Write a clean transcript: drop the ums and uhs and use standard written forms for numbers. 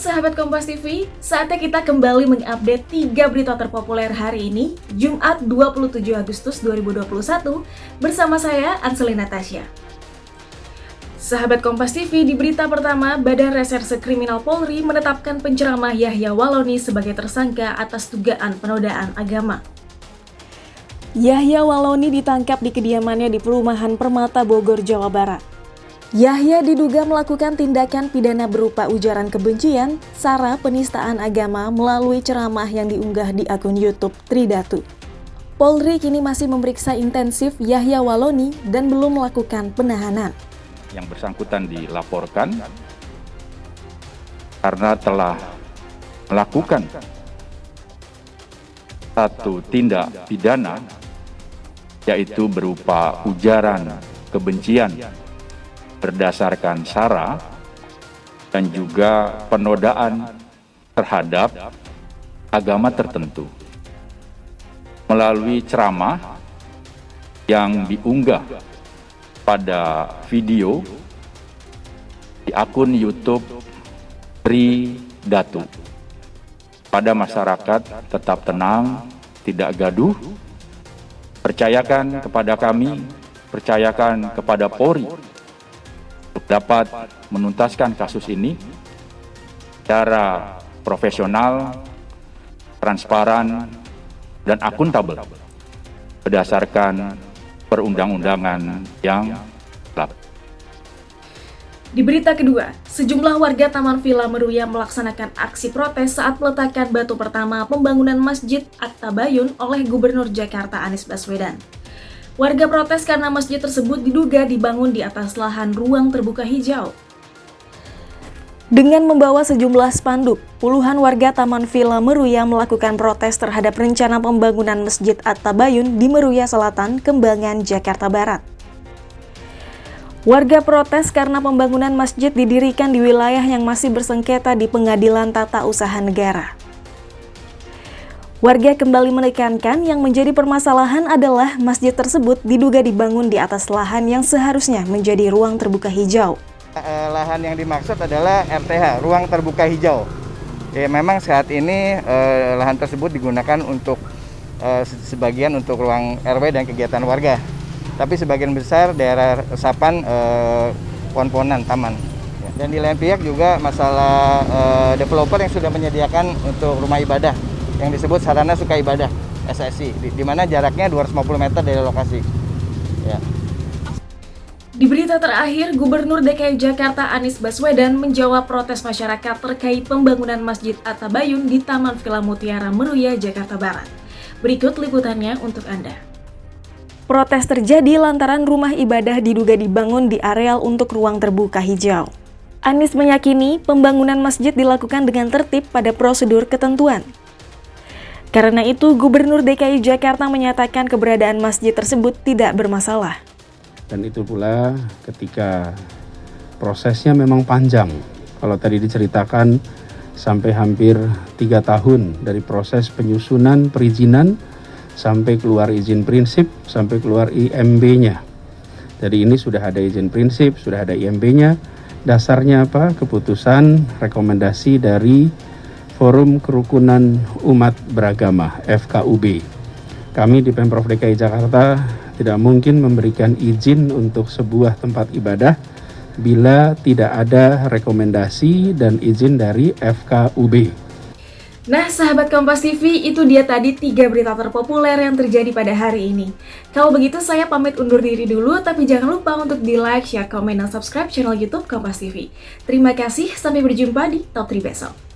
sahabat Kompas TV, saatnya kita kembali mengupdate 3 berita terpopuler hari ini, Jumat 27 Agustus 2021, bersama saya, Anseli Natasha. Sahabat Kompas TV, di berita pertama, Badan Reserse Kriminal Polri menetapkan penceramah Yahya Walloni sebagai tersangka atas dugaan penodaan agama. Yahya Walloni ditangkap di kediamannya di perumahan Permata Bogor, Jawa Barat. Yahya diduga melakukan tindakan pidana berupa ujaran kebencian, sara penistaan agama melalui ceramah yang diunggah di akun YouTube Tridatu. Polri kini masih memeriksa intensif Yahya Walloni dan belum melakukan penahanan. Yang bersangkutan dilaporkan karena telah melakukan satu tindak pidana, yaitu berupa ujaran kebencian berdasarkan sara dan juga penodaan terhadap agama tertentu melalui ceramah yang diunggah pada video di akun YouTube Tridatu. Pada masyarakat tetap tenang, tidak gaduh, percayakan kepada kami, percayakan kepada Polri dapat menuntaskan kasus ini secara profesional, transparan, dan akuntabel berdasarkan perundang-undangan yang telah. Di berita kedua, sejumlah warga Taman Villa Meruya melaksanakan aksi protes saat peletakan batu pertama pembangunan Masjid At-Tabayun oleh Gubernur Jakarta Anies Baswedan. Warga protes karena masjid tersebut diduga dibangun di atas lahan ruang terbuka hijau. Dengan membawa sejumlah spanduk, puluhan warga Taman Villa Meruya melakukan protes terhadap rencana pembangunan Masjid At-Tabayun di Meruya Selatan, Kembangan, Jakarta Barat. Warga protes karena pembangunan masjid didirikan di wilayah yang masih bersengketa di Pengadilan Tata Usaha Negara. Warga kembali menekankan yang menjadi permasalahan adalah masjid tersebut diduga dibangun di atas lahan yang seharusnya menjadi ruang terbuka hijau. Lahan yang dimaksud adalah RTH, ruang terbuka hijau. Memang saat ini lahan tersebut digunakan untuk sebagian untuk ruang RW dan kegiatan warga. Tapi sebagian besar daerah resapan pohon-pohonan taman. Dan di lain pihak juga masalah developer yang sudah menyediakan untuk rumah ibadah yang disebut Sarana Suka Ibadah SSI, di mana jaraknya 250 meter dari lokasi. Ya. Di berita terakhir, Gubernur DKI Jakarta Anies Baswedan menjawab protes masyarakat terkait pembangunan Masjid At-Tabayun di Taman Villa Mutiara Meruya, Jakarta Barat. Berikut liputannya untuk Anda. Protes terjadi lantaran rumah ibadah diduga dibangun di areal untuk ruang terbuka hijau. Anies meyakini pembangunan masjid dilakukan dengan tertib pada prosedur ketentuan. Karena itu, Gubernur DKI Jakarta menyatakan keberadaan masjid tersebut tidak bermasalah. Dan itu pula ketika prosesnya memang panjang. Kalau tadi diceritakan sampai hampir 3 tahun dari proses penyusunan perizinan sampai keluar izin prinsip, sampai keluar IMB-nya. Jadi ini sudah ada izin prinsip, sudah ada IMB-nya. Dasarnya apa? Keputusan rekomendasi dari Forum Kerukunan Umat Beragama (FKUB). Kami di Pemprov DKI Jakarta tidak mungkin memberikan izin untuk sebuah tempat ibadah bila tidak ada rekomendasi dan izin dari FKUB. Nah, sahabat Kompas TV, itu dia tadi 3 berita terpopuler yang terjadi pada hari ini. Kalau begitu, saya pamit undur diri dulu, tapi jangan lupa untuk di-like, share, komen, dan subscribe channel YouTube Kompas TV. Terima kasih, sampai berjumpa di Top 3 besok.